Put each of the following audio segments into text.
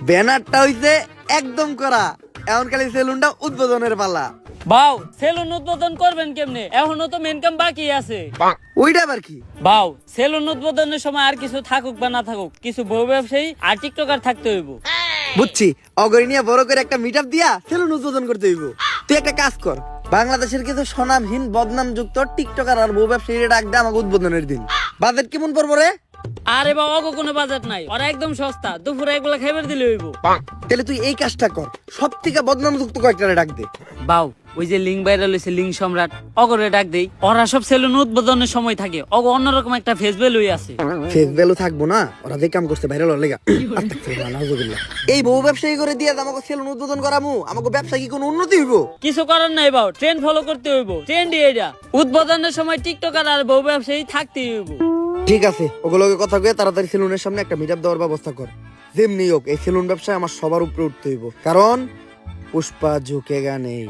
ব্যানারটা হইছে একদম করা, এখন খালি সেলুনটা উদ্বোধনের পালা। বাউ, সেলুন উদ্বোধন করবেন কেমনে? এখনো তো মেন কাম বাকি আছে। ওইটা আবার কি? বাউ, সেলুন উদ্বোধনের সময় আর কিছু থাকুক বা না থাকুক, কিছু বউ ব্যবসায়ী আর টিকটকার থাকতে হইব। বুঝছি, অগরি নিয়ে বড় করে একটা মিট আপ দিয়া সেলুন উদ্বোধন করতে হইব। তুই একটা কাজ কর, বাংলাদেশের কিছু স্বনামহীন বদনাম যুক্ত টিকটকার আর বউ ব্যবসায়ীরা ডাক দে আমাকে উদ্বোধনের দিন। বাজেট কেমন পড়বো রে? আরে বাবা, অগো কোনো বাজেট নাই, ওরা একদম সস্তা, দুপুরে একবেলা খাইবার দিলে হইব। তাহলে তুই এই কাজটা কর, সব থেকে বদনাম যুক্ত কয়েকটা ডাক দে। বাউ, ওই যে লিঙ্ক ভাইরাল হইছে, লিঙ্ক সম্রাট, অগরে ডাক দেই। ওরা সব সেলুন উদ্বোধনের সময় থাকে, অগো অন্যরকম একটা ফেস ভ্যালুই আছে। ফেস ভ্যালু থাকবো না, ওরা যে কাম করছে ভাইরাল হওয়ার লেগা। নাউজুবিল্লাহ। এই বউ ব্যবসায়ী করে দিয়ে আমাকে সেলুন উদ্বোধন করামু, আমাকে ব্যবসা কি কোনো উন্নতি হইব? কিছু করার নাই বাউ, ট্রেন্ড ফলো করতে হইব, ট্রেন্ডই এটা। উদ্বোধনের সময় টিকটকার আর বউ ব্যবসায়ী থাকতেই হইব। ঠিক আছে, ওগুলোকে কথা কয়ে তাড়াতাড়ি সেলুনের সামনে একটা মিট আপ দেওয়ার ব্যবস্থা কর। যেমনি হোক এই সেলুন ব্যবসায় আমার সবার উপরে উঠতে হইব, কারণ পুষ্পা ঝুঁকেগা নেই।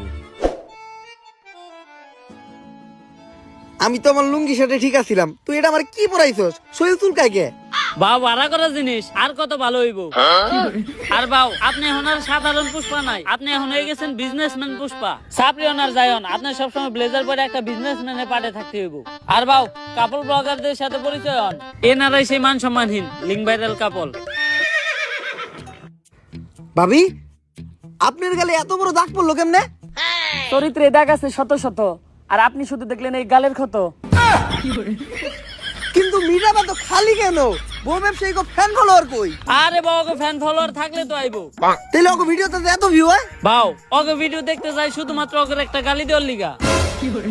আমি তো আমার লুঙ্গি শার্টে ঠিক আছিলাম, তুই এটা আমার কি পরাইছস? শরীর চুলকায় কে? বাউ, ভাড়া করা জিনিস আর কত ভালো হইব। আর বাউ, আপনি এখন আর সাধারণ পুষ্পা নাই, আপনি এখন হয়ে গেছেন বিজনেসম্যান পুষ্পা। সাপ্রিয়ন আর জায়ন, আপনি সবসময় ব্লেজার পরে একটা বিজনেসম্যানের পাটে থাকতে হইব। আর বাউ, কাপল ব্লগারদের সাথে পরিচয় হন, এনারাই সেই মান সম্মানহীন লিঙ্ক ভাইরাল কাপল। ভাবি, আপনার গালে এত বড় দাগ পড়লো কেমনে? চরিত্রে দাগ আছে শত শত, আর আপনি শুধু দেখলেন এই গালের ক্ষত। কিন্তু মিট আপ তো খালি কেন? বউ ব্যবসায়ী কো ফ্যান ফলোয়ার কই? আরে বাউ, ফ্যান ফলোয়ার থাকলে তো আইবো। তাহলে ওকে ভিডিওতে এত ভিউ হয়? বাউ, ওকে ভিডিও দেখতে যাই শুধুমাত্র ওকে একটা গালি দেওয়ার লিগা।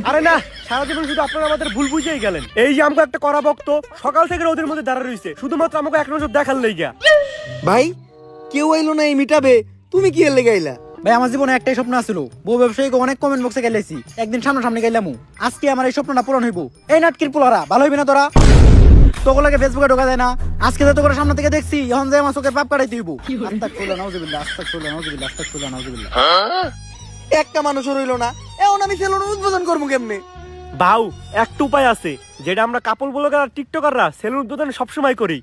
আরে না, সারা জীবন শুধু আপনারা আমাদের ভুল বুঝেই গেলেন। এই যে আমাকে একটা করা ভক্ত সকাল থেকে ওদের মধ্যে দাঁড়া রইছে শুধুমাত্র আমাকে এক নজর দেখার লাইগা। ভাই, কেউ আইলো না এই মিট আপে, তুমি কি এর লেগে আইলা? ভাই, আমার জীবনে একটাই স্বপ্ন আছিল, বউ ব্যবসায়ীকে অনেক কমেন্ট বক্সে গেলেছি, একদিন সামনাসামনি গেলাম। আজকে আমার এই স্বপ্নটা পূরণ হইব। এই নাটকির পোলারা ভালো হইবি না তোরা? তোগুলোকে ফেসবুকে ঢোকা যায় না, আজকে তো তোকে সামনে থেকে দেখছি, এখন যে আমার চোখের পাপ কাটাইতে হইব। আস্তাগফিরুল্লাহ, নাউজুবিল্লাহ, আস্তাগফিরুল্লাহ, নাউজুবিল্লাহ, আস্তাগফিরুল্লাহ, নাউজুবিল্লাহ। একটা মানুষও রইলো না, এখন আমি সেলুন উদ্বোধন করবো কেমনে? বাউ, একটা উপায় আছে, যেটা আমরা কাপল ব্লগার আর টিকটকাররা সেলুন উদ্বোধন সবসময় করি।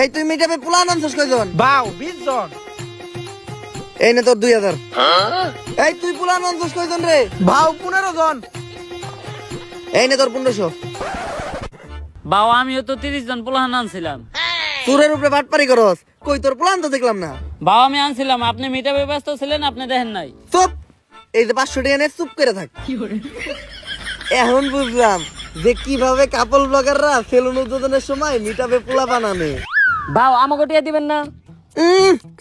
এই তুই মিট আপে পোলা আনছস কয়জন? বাউ, 20 জন। এই নে তোর 2000। এই তুই পোলা আনছস কয়জন রে? বাউ, 15 জন। এই নে তোর 1500। বাউ, আমিও তো 30 জন পোলাহান আনছিলাম। চুরের উপরে বাটপারি করস, কই তোর প্ল্যান তো দেখলাম না। বাউ, আমি আনছিলাম, আপনি মিটাপে ব্যস্ত ছিলেন, আপনি দেখেন নাই। চুপ, এই যে 500 টাকা নে, চুপ করে থাক। এখন বুঝলাম যে কিভাবে কাপল ব্লগাররা সেলুন উদ্বোধনের সময় মিটাপে পোলা বানানে। বাউ, আমাকে টিয়া দিবেন না?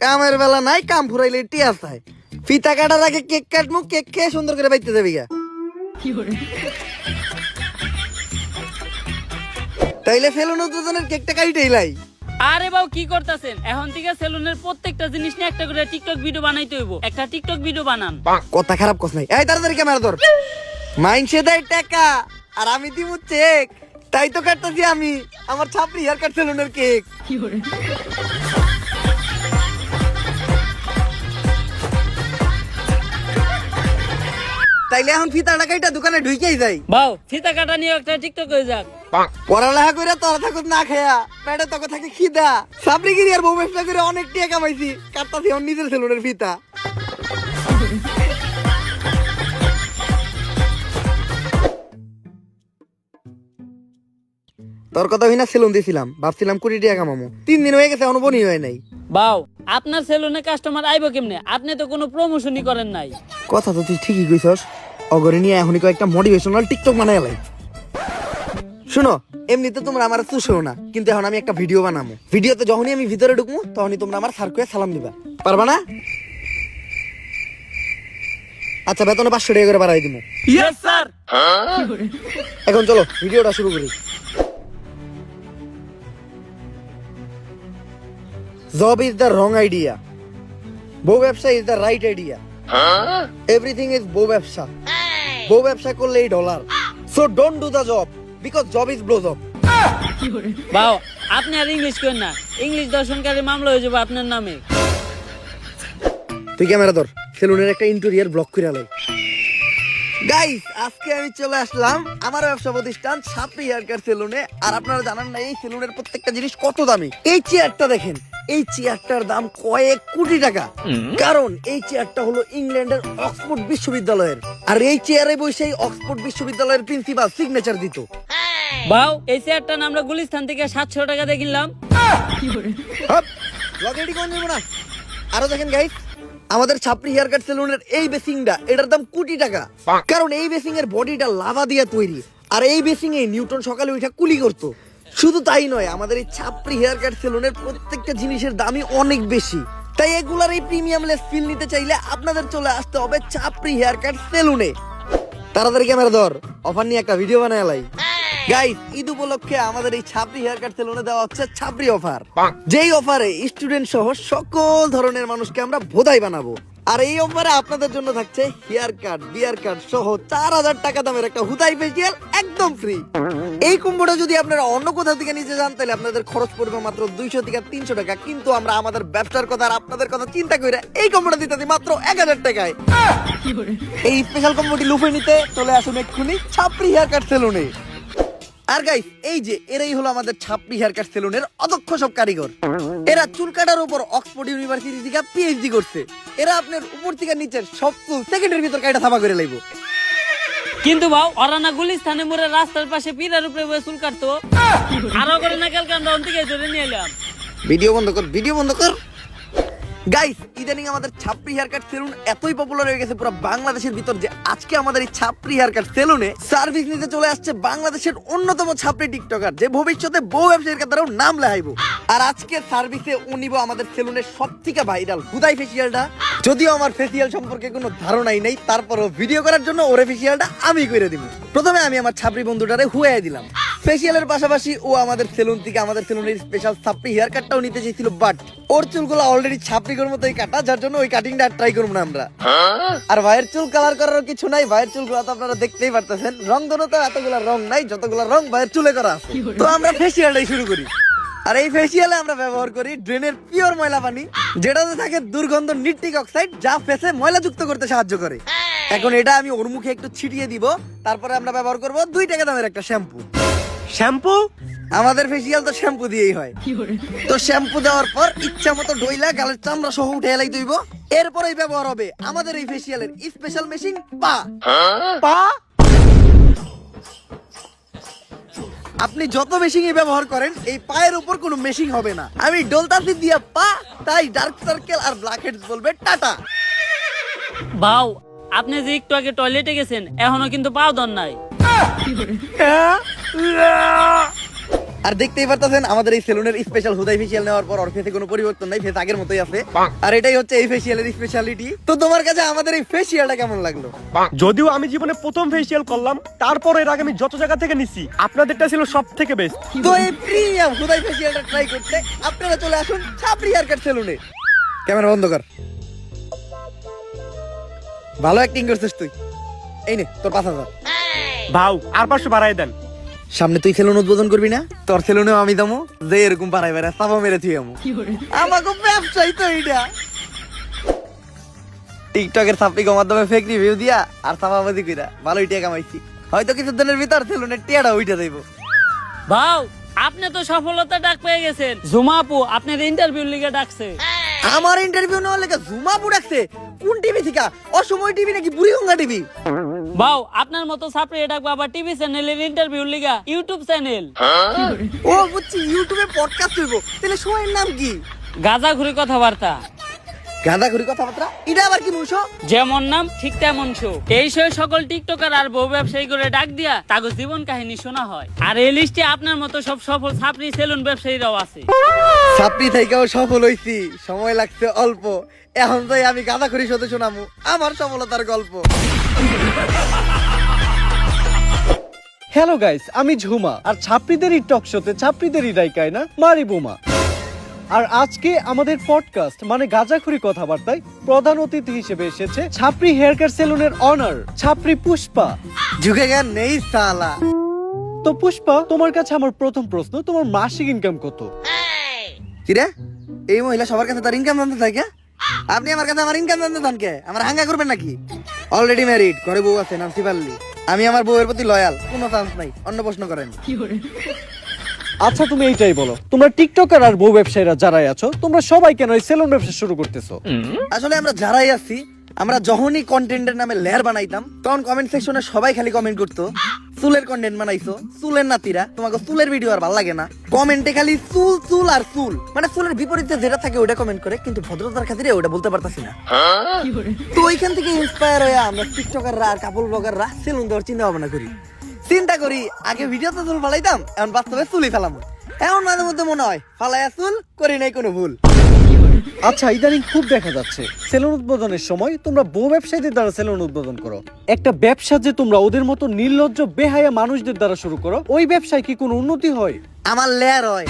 কামের বেলা নাই, কাম ফুরাইলে টিয়া চাই। ফিতা কাটার আগে কেক কাটমু, কেক খেয়ে সুন্দর করে বাইতে যাবি গা। তাইলে সেলুন উদ্বোধনের কেকটা কাইটেই লাই। আরে বাউ, কি করতেছেন? এখন থেকে সেলুনের প্রত্যেকটা জিনিস নিয়ে একটা করে টিকটক ভিডিও বানাইতে হইব। একটা টিকটক ভিডিও বানান। কথা খারাপ কস নাই, এই তাড়াতাড়ি ক্যামেরা ধর। মাইনসে দেয় টাকা আর আমি দিমু চেক, তাই তো কাটতাছি আমি আমার ছাপরি হেয়ার কাট সেলুনের কেক। তাইলে এখন ফিতা টাকাইটা দোকানে ঢুকেই যাই। বাউ, ফিতা কাটা নিয়ে একটা টিকটক হয়ে যাক। পড়ালেখা করে তোরা থাকুত না খেয়া, পেটে তোকে থাকে খিদা। সাবরিগিরি আর বউ ব্যবসা করে অনেক টাকা কামাইছি, কাটতাছি এখন নিজের সেলুনের ফিতা। তোর কথা হইনা সেলুন দিছিলাম, ভাবছিলাম 20 টাকা কামামু, 3 দিন হয়ে গেছে এখনো বনি হয় নাই। বাউ, আপনার সেলুনে কাস্টমার আইবো কেমনে? আপনি তো কোনো প্রমোশনই করেন নাই। কথা তো তুই ঠিকই কইছস, অগরে নিয়ে এখনই কয়েকটা মোটিভেশনাল টিকটক বানাই লাই। শুনো, এমনিতে তোমরা আমার চুষেও না, কিন্তু এখন আমি একটা ভিডিও বানাবো। ভিডিওতে যখনই আমি ভিতরে ঢুকবো তখনই তোমরা আমার স্যার কয়ে সালাম দিবা, পারবা না? আচ্ছা, বেতনে 500 টাকা করে বাড়াই দিবো। Yes sir. এখন চলো ভিডিওটা শুরু করি। Job is the wrong idea. বউ ব্যবসা is the right idea. Everything is বউ ব্যবসা। বউ ব্যবসা করলে $1. So don't do the job because job is blow job. বাউ, আপনি আর ইংলিশ করেন না, ইংলিশ দর্শনকারী মামলা হয়ে যাবে আপনার নামে। তুই ক্যামেরা ধর, সেলুনের একটা ইন্টেরিয়র ব্লক করে লাই। গাইস আজকে আমি চলে আসলাম আমার ব্যবসা প্রতিষ্ঠান ছাপরি হেয়ার কাট সেলুনে। আর আপনারা জানেন না এই সেলুনের প্রত্যেকটা জিনিস কত দামি। এই চেয়ারটা দেখেন, এই চেয়ারটার দাম কয়েক কোটি টাকা। কারণ এই চেয়ারটা হলো ইংল্যান্ডের অক্সফোর্ড বিশ্ববিদ্যালয়ের। আর এই চেয়ারে বসে অক্সফোর্ড বিশ্ববিদ্যালয়ের প্রিন্সিপাল সিগনেচার দিত। বাউ, এই চেয়ারটা আমরা গুলিস্তান থেকে 700 টাকা দিয়ে কিনলাম। লগেডি কোন নেব না। আরো দেখেন গাইস, আমাদের ছাপরি হেয়ার কাট সেলুনের এই বেসিংটা, এটার দাম কোটি টাকা। কারণ এই বেসিং এর বডিটা লাভা দিয়ে তৈরি। আর এই বেসিং এ নিউটন সকালে ওইটা কুলি করতো। শুধু তাই নয়, আমাদের এই ছাপরি হেয়ার কাট সেলুনের প্রত্যেকটা জিনিসের দামই অনেক বেশি। তাই এগুলার এই প্রিমিয়াম লেস ফিল নিতে চাইলে আপনাদের চলে আসতে হবে ছাপরি হেয়ার কাট সেলুনে। তাড়াতাড়ি ক্যামেরা ধর, অফার নিয়ে একটা ভিডিও বানাই। গাইস, ঈদ উপলক্ষে আমাদের এই ছাপরি হেয়ার কাট সেলুনে দেওয়া হচ্ছে ছাপরি অফার। যেই অফারে স্টুডেন্ট সহ সকল ধরনের মানুষকে আমরা ভোদাই বানাবো। আর এই অফারে আপনাদের জন্য থাকছে হেয়ার কাট, বিয়ার কাট সহ 4000 টাকা দামের একটা হুদাই ফেসিয়াল একদম ফ্রি। এই কম্বোটা যদি আপনারা অন্য কোথাও থেকে নিতে যান তাহলে আপনাদের খরচ পড়বে মাত্র 200 থেকে 300 টাকা। কিন্তু আমরা আমাদের ব্যবসার কথা আর আপনাদের কথা চিন্তা করে এই কম্বোটা দিতে দিই মাত্র 1000 টাকায়। এই স্পেশাল কম্বোটি লুফে নিতে চলে আসুন এক্ষুনি ছাপরি হেয়ার কাট সেলুনে। আর গাইস, এই যে এরাই হলো আমাদের ছাপরি হেয়ার কাট সেলুনের অদক্ষ সব কারিগর। এরা চুল কাটার উপর অক্সফোর্ড ইউনিভার্সিটি থেকে পিএইচডি করছে। এরা আপনার উপর থেকে নিচের সব চুল সেকেন্ডের ভিতর কাটা সাফা করে লাইবো। কিন্তু বাউ, ওরা না গুলিস্তানে মোড়ে রাস্তার পাশে পিলার উপরে বসে চুল কাটতো। আরো করে না কালকে আমরা ওন থেকে ধরে নিয়ে এলাম। ভিডিও বন্ধ কর, ভিডিও বন্ধ কর। গাইস, ইদানিং আমাদের ছাপরি হেয়ার কাট সেলুন এতই পপুলার হয়ে গেছে পুরো বাংলাদেশের ভিতর যে আজকে আমাদের এই ছাপরি হেয়ার কাট সেলুনে সার্ভিস নিতে চলে আসছে বাংলাদেশের অন্যতম ছাপরি টিকটকার, যে ভবিষ্যতে বহু ব্যবসায়ীর কাতারেও নাম লেখাইবো। আর আজকে সার্ভিসে ও নিব আমাদের সেলুনের সবথেকে ভাইরাল হুদাই ফেসিয়ালটা। যদিও আমার ফেসিয়াল সম্পর্কে কোনো ধারণাই নেই, তারপরও ভিডিও করার জন্য ওরে ফেসিয়ালটা আমি করে দিব। প্রথমে আমি আমার ছাপরি বন্ধুটারে হুয়াই দিলাম। ফেসিয়ালের পাশাপাশি ও আমাদের সেলুন থেকে আমাদের সেলুনের স্পেশাল ছাপরি হেয়ার কাটটাও নিতে চেয়েছিল, বাট ওর চুলগুলো অলরেডি ছাপরির মতোই কাটা, যার জন্য ওই কাটিংটা ট্রাই করবো না আমরা। আর ভাইয়ের চুল কালার করার কিছু নাই, ভাইয়ের চুলগুলো তো আপনারা দেখতেই পারতেছেন। রং ধরতে এতগুলা রং নাই, যতগুলা রং ভাইয়ের চুলে করা আছে। তো আমরা ফেসিয়ালটাই শুরু করি। আর এই ফেসিয়ালে আমরা ব্যবহার করি ড্রেনের পিওর ময়লা পানি, যেটাতে থাকে দুর্গন্ধ নিট্রিক অক্সাইড, যা ফেসে ময়লা যুক্ত করতে সাহায্য করে। এখন এটা আমি ওর মুখে একটু ছিটিয়ে দিব। তারপরে আমরা ব্যবহার করব 2 টাকা দামের একটা শ্যাম্পু। শ্যাম্পু? আমাদের ফেসিয়াল তো শ্যাম্পু দিয়েই হয়। তো শ্যাম্পু দেওয়ার পর ইচ্ছা মতো ডইলা গালের চামড়া সহ উঠে এলাই দইব। এরপরেই ব্যবহার হবে আমাদের এই ফেসিয়ালের স্পেশাল মেশিন পা। পা? আপনি যত মেশিনই ব্যবহার করেন, এই পায়ের উপর কোনো মেশিন হবে না। আমি ডলতাছি দিয়া পা, তাই ডার্ক সার্কেল আর ব্ল্যাক হেডস বলবে টাটা। বাউ, আপনি যে একটু আগে টয়লেটে গেছেন, এখনো কিন্তু পাও দন নাই। আর দেখতেই পারতেছেন আমাদের এই সেলুনের স্পেশাল হুদাই ফেসিয়াল নেওয়ার পর ওর ফেসে কোনো পরিবর্তন নাই, ফেস আগের মতোই আছে। আর এটাই হচ্ছে এই ফেসিয়ালের স্পেশালিটি। তো তোমার কাছে আমাদের এই ফেসিয়ালটা কেমন লাগলো? যদিও আমি জীবনে প্রথম ফেসিয়াল করলাম, তারপর এর আগে আমি যত জায়গা থেকে নিছি আপনাদেরটা ছিল সব থেকে বেস্ট। তো এই প্রিমিয়াম হুদাই ফেসিয়ালটা ট্রাই করতে আপনারা চলে আসুন ছাপরি হেয়ার কাট সেলুনে। ক্যামেরা বন্ধ কর। ভালো অ্যাক্টিং করছিস তুই। এই নে তোর 5000। ভাও, আর 500 বাড়াই দেন। সামনে তুই সেলুন উদ্বোধন করবি না? তোর সেলুনেও আমি দামো যে এরকম পাড়ায় বেড়া সাবা মেরে তুই আমু। আমাকে ব্যবসায়ী তো এইটা। টিকটকের সাপ্লিকের মাধ্যমে ফেক রিভিউ দিয়া আর সাবাবাদি কইরা ভালোই টাকা কামাইছি। হয়তো কিছুদিনের ভিতর সেলুনের টিয়াটা উইঠা দেব। বাউ, আপনি তো সফলতা ডাক পেয়ে গেছেন। জুমা আপু আপনার ইন্টারভিউ লিগে ডাকছে। আমার ইন্টারভিউ নেওয়ার লেগে জুমা বুড়াকছে? কোন টিভি থেকে? অসময় টিভি নাকি বুড়িগঙ্গা টিভি? বাউ, আপনার মতো ছাপড়ে ডাকবো আবার টিভি চ্যানেলের ইন্টারভিউ লিগা ইউটিউব চ্যানেল। ও বুঝছি, ইউটিউবে পডকাস্ট হইব। তাহলে শোয়ের নাম কি? গাজা ঘুরি কথাবার্তা। গাঁদাঘুরি কথাবার্তা? এটা আবার কি বলছো? যেমন নাম ঠিক তেমন শো। এই শো সকল টিকটকার আর বউ ব্যবসায়ী করে ডাক দিয়া তাগো জীবন কাহিনী শোনা হয়। আর এই লিস্টে আপনার মতো সব সফল ছাপরি সেলুন ব্যবসায়ীরাও আছে। ছাপরি থেকেও সফল হইছি, সময় লাগছে অল্প। এখন তাই আমি গাঁদাঘুরি শোতে শোনামু আমার সফলতার গল্প। হ্যালো গাইস, আমি ঝুমা, আর ছাত্রীদেরই টক শোতে ছাত্রীদেরই রাইকায় না মারি বোমা। আর আজকে আমাদের পডকাস্ট মানে গাঁজাখুরি কথাবার্তায় প্রধান অতিথি হিসেবে এসেছে ছাপরি হেয়ার কাট সেলুনের অনার ছাপরি পুষ্পা। ঝুঁকে গেন নেই সালা। তো পুষ্পা, তোমার কাছে আমার প্রথম প্রশ্ন, তোমার মাসিক ইনকাম কত? কিরে, এই মহিলা সবার কাছে তার ইনকাম জানতে চায় কে? আপনি আমার কাছে আমার ইনকাম জানতে চান কে? আমার হাঙ্গা করবেন নাকি? অলরেডি ম্যারিড, ঘরে বউ আছে, নাম শিবাল্লি। আমি আমার বউয়ের প্রতি লয়াল, কোনো চান্স নাই। অন্য প্রশ্ন করেন। আচ্ছা তুমি এইটাই বলো, তোমরা টিকটকার আর বউ ব্যবসায়ীরা যারাই আছো, তোমরা সবাই কেন এই সেলুন ব্যবসা শুরু করতেছো? আসলে আমরা যারাই আছি, আমরা যখনই কন্টেন্টের নামে লেয়ার বানাইতাম, তখন কমেন্ট সেকশনে সবাই খালি কমেন্ট করতো, চুলের কন্টেন্ট বানাইছো, চুলের নাতিরা, তোমাকে চুলের ভিডিও আর ভালো লাগে না। কমেন্টে খালি চুল চুল আর চুল, মানে চুলের বিপরীতে যেটা থাকে ওটা কমেন্ট করে, কিন্তু ভদ্রতার খাতিরে ওটা বলতে পারতাছি না। তো ওইখান থেকে ইন্সপায়ার হয়ে আমরা টিকটকাররা আর কাপল ব্লগাররা সেলুন দেওয়ার চিন্তা ভাবনা করি। চিন্তা করি আগে ভিডিওতে চুল ফালাইতাম, এখন বাস্তবে চুলই ফেলাম। এখন মাঝে মধ্যে মনে হয় ফালাইয়া চুল করি নাই কোনো ভুল। আচ্ছা ইদানিং খুব দেখা যাচ্ছে সেলুন উদ্বোধনের সময় তোমরা বউ ব্যবসায়ীদের দ্বারা সেলুন উদ্বোধন করো। একটা ব্যবসা যে তোমরা ওদের মতো নির্লজ্জ বেহায়া মানুষদের দ্বারা শুরু করো, ওই ব্যবসায় কি কোনো উন্নতি হয়? আমার লেয়ার হয়।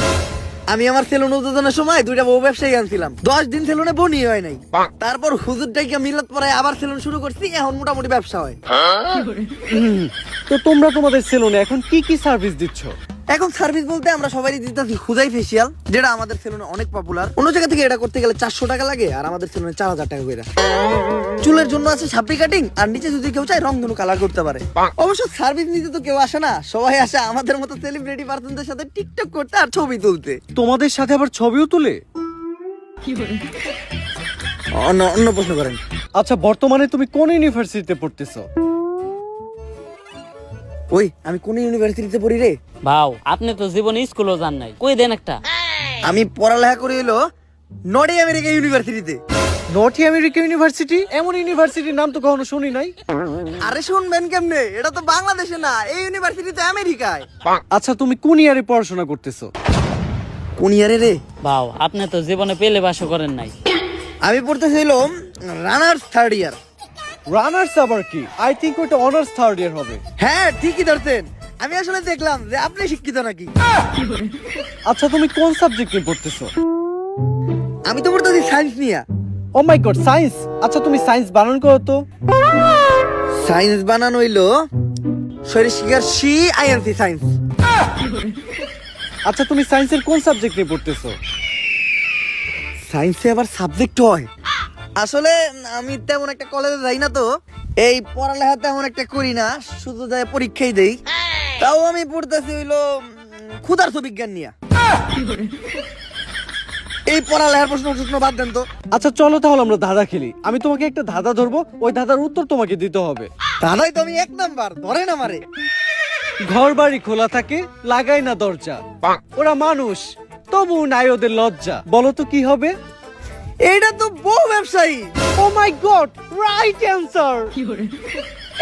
আমি আমার সেলুন উদ্বোধনের সময় 2টা বউ ব্যবসায়ী আনছিলাম, 10 দিন সেলুনে বনি হয় নাই। তারপর হুজুরটাকে মিলাত পরে আবার সেলুন শুরু করছি, এখন মোটামুটি ব্যবসা হয়। তো তোমরা তোমাদের সেলুনে এখন কি কি সার্ভিস দিচ্ছ? এখন সার্ভিস বলতে আমরা সবাই দিতেছি খুদাই ফেসিয়াল, যেটা আমাদের সেলুনে অনেক পপুলার। অন্য জায়গা থেকে এটা করতে গেলে 400 টাকা লাগে, আর আমাদের সেলুনে 4000 টাকা করে। চুলের জন্য আছে ছাপড়ি কাটিং, আর নিচে যদি কেউ চায় রংধনু কালার করতে পারে। অবশ্য সার্ভিস নিতে তো কেউ আসে না, সবাই আসে আমাদের মতো সেলিব্রিটি পার্সনদের সাথে টিকটক করতে আর ছবি তুলতে। তোমাদের সাথে আবার ছবিও তুলে? অন্য প্রশ্ন করেন। আচ্ছা বর্তমানে তুমি কোন ইউনিভার্সিটিতে পড়তেছো? ওই আমি কোন ইউনিভার্সিটিতে পড়ি রে? ভাও আপনি তো জীবনে স্কুলও যান নাই, কই দেন একটা। আমি পড়ালেখা করি হলো নর্থ আমেরিকা ইউনিভার্সিটিতে। North America university? এমন ইউনিভার্সিটির নাম তো কখনো শুনি নাই। আরে শুনবেন কেমনে, এটা তো বাংলাদেশে না, এই ইউনিভার্সিটি তো আমেরিকায়। আচ্ছা তুমি কোন ইয়ারে পড়াশোনা করতেছো? কোন ইয়ারে রে? ভাও আপনি তো জীবনে পেলে বাসও করেন নাই। আমি পড়তেছিল রানার্স 3rd ইয়ার। রানার্স আবার কি? আই থিংক ওটা অনার্স 3rd ইয়ার হবে। হ্যাঁ ঠিকই ধরছেন, আমি আসলে দেখলাম যে আপনি শিক্ষিত নাকি। আচ্ছা তুমি কোন সাবজেক্ট নিয়ে পড়তেছো? আমি তো পড়তেছি সায়েন্স নিয়ে। ও মাই গড, সায়েন্স! আচ্ছা তুমি সায়েন্স বানান করো তো। সায়েন্স বানানো হইলো সরিষিকার সি আইএনসি সায়েন্স। আচ্ছা তুমি সায়েন্সের কোন সাবজেক্ট নিয়ে পড়তেছো? সায়েন্সে আবার সাবজেক্ট হয়? আসলে আমি তেমন একটা কলেজে যাই না, তো এই পড়ালেখা তেমন একটা করি না, শুধু যাই পরীক্ষাই দেই। তাও আমি পড়তেছি হইলো ক্ষুধার্ত বিজ্ঞান নিয়ে। এই পড়ালেখার প্রশ্ন বাদ দেন তো। আচ্ছা চলো তাহলে আমরা ধাঁধা খেলি। আমি তোমাকে একটা ধাঁধা ধরবো, ওই ধাঁধার উত্তর তোমাকে দিতে হবে। দাদাই তো আমি 1 নাম্বার, ধরেন আমারে। ঘর বাড়ি খোলা থাকে, লাগাই না দরজা, ওরা মানুষ তবু নাই ওদের লজ্জা, বলো তো কি হবে? এইটা তো বউ ব্যবসায়ী। ও মাই গড, রাইট অ্যানসার।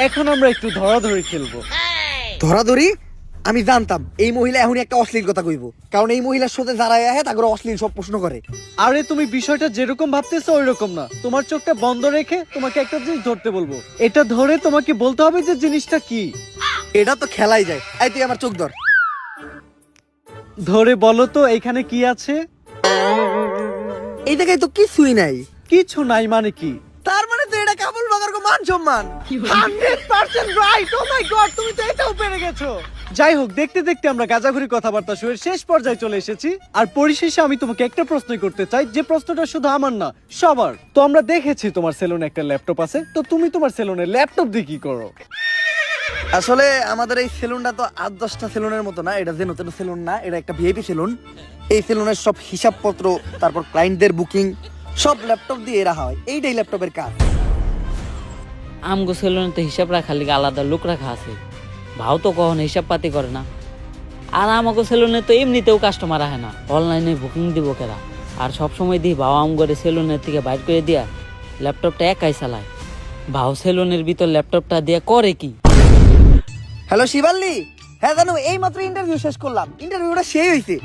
এখন আমরা একটু ধরাধরি খেলবো। ধরাধরি? আমি জানতাম এই মহিলা এখনই একটা অশ্লীল কথা কইব, কারণ এই মহিলার সাথে যারা আহে তাকে অশ্লীল সব প্রশ্ন করে। আরে তুমি বিষয়টা যেরকম ভাবতেছো ওই রকম না। তোমার চোখটা বন্ধ রেখে তোমাকে একটা জিনিস ধরতে বলবো, এটা ধরে তোমাকে বলতে হবে যে জিনিসটা কি। এটা তো খেলাই যায়। এই তুই আমার চোখ ধর। ধরে বলো তো এখানে কি আছে? এই জায়গায় তো কিছুই নাই। কিছু নাই মানে কি? তার মানে তো এটা কাবুল বাগার কো মান সম্মান। 100% রাইট। ও মাই গড, তুমি তো এটাও পেরে গেছো। যাই হোক, দেখতে দেখতে আমরা গাজাঘুরি কথাবার্তা শুরুর শেষ পর্যায়ে চলে এসেছি। আর পরিশেষে আমি তোমাকে একটা প্রশ্নই করতে চাই, যে প্রশ্নটা শুধু আমার না সবার। তো আমরা দেখেছি তোমার সেলুনে একটা ল্যাপটপ আছে, তো তুমি তোমার সেলুনে ল্যাপটপ দিয়ে কি করো? আসলে আমাদের এই সেলুনটা তো 8-10টা সেলুনের মতো না, এটা যে নতুন সেলুন না, এটা একটা ভিআইপি সেলুন। এই সেলুনের সব হিসাবপত্র, তারপর ক্লায়েন্টদের বুকিং সব ল্যাপটপ দিয়ে রাখা হয়। এইটাই ল্যাপটপের কাজ। আমগো সেলুনে তো হিসাব রাখার লিগে আলাদা লোক রাখা আছে, ভাও তো কখনো হিসাব পাতি করে না। আর আমাকে সেলুনে তো এমনিতেও কাস্টমার আহে না, অনলাইনে বুকিং দিব কেরা। আর সবসময় দিই ভাও আমগরে সেলুনের থেকে বাইর করে দিয়া ল্যাপটপটা একাই চালায়। ভাও সেলুনের ভিতর ল্যাপটপটা দিয়ে করে কি? হ্যালো শিবাল্লি, হ্যাঁ জানো এই মাত্র ইন্টারভিউ শেষ করলাম, ইন্টারভিউটা সেই হয়েছে।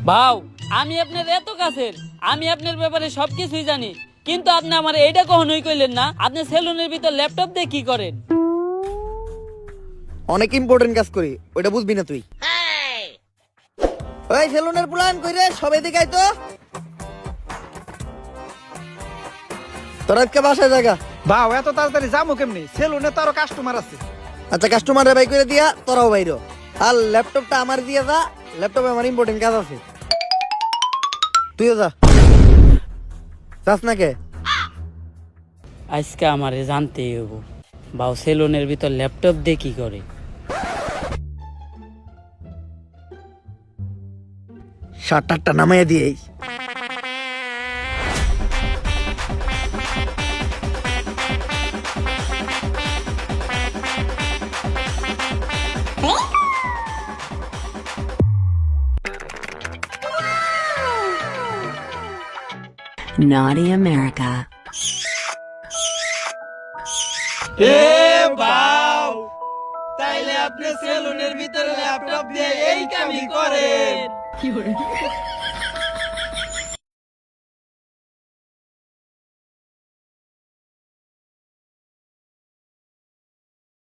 ভাও আমি আপনার এত কাছের, আমি আপনার ব্যাপারে সবকিছুই জানি, কিন্তু আপনি আমার এইটা কখনোই কইলেন না আপনি সেলুনের ভিতর ল্যাপটপ দিয়ে কি করেন। অনেক ইম্পর্টেন্ট কাজ করি, ওইটা বুঝবি না তুই। ওই সেলুনের প্ল্যান কইরে সবাই দেখাই তো। তোরা আজকে বাসায় জায়গা। বাও এত তাড়াতাড়ি যাবো কেমনি? সেলুনে তো আরো কাস্টমার আছে। আচ্ছা কাস্টমারে বাই করে দিয়া, তোরাও বাইরো। আর ল্যাপটপটা আমার দিয়ে যা, ল্যাপটপে আমার ইম্পর্টেন্ট কাজ আছে। তুইও যা। যাস না কে? আজকে আমারে জানতেই হইব বাউ সেলুনের ভিতর ল্যাপটপ দিয়ে কি করে? শাটারটা নামাইয়া দিয়েই। Naughty America. তাইলে আপনি সেলুনের ভিতরে ল্যাপটপ দিয়ে এই কামই করেন।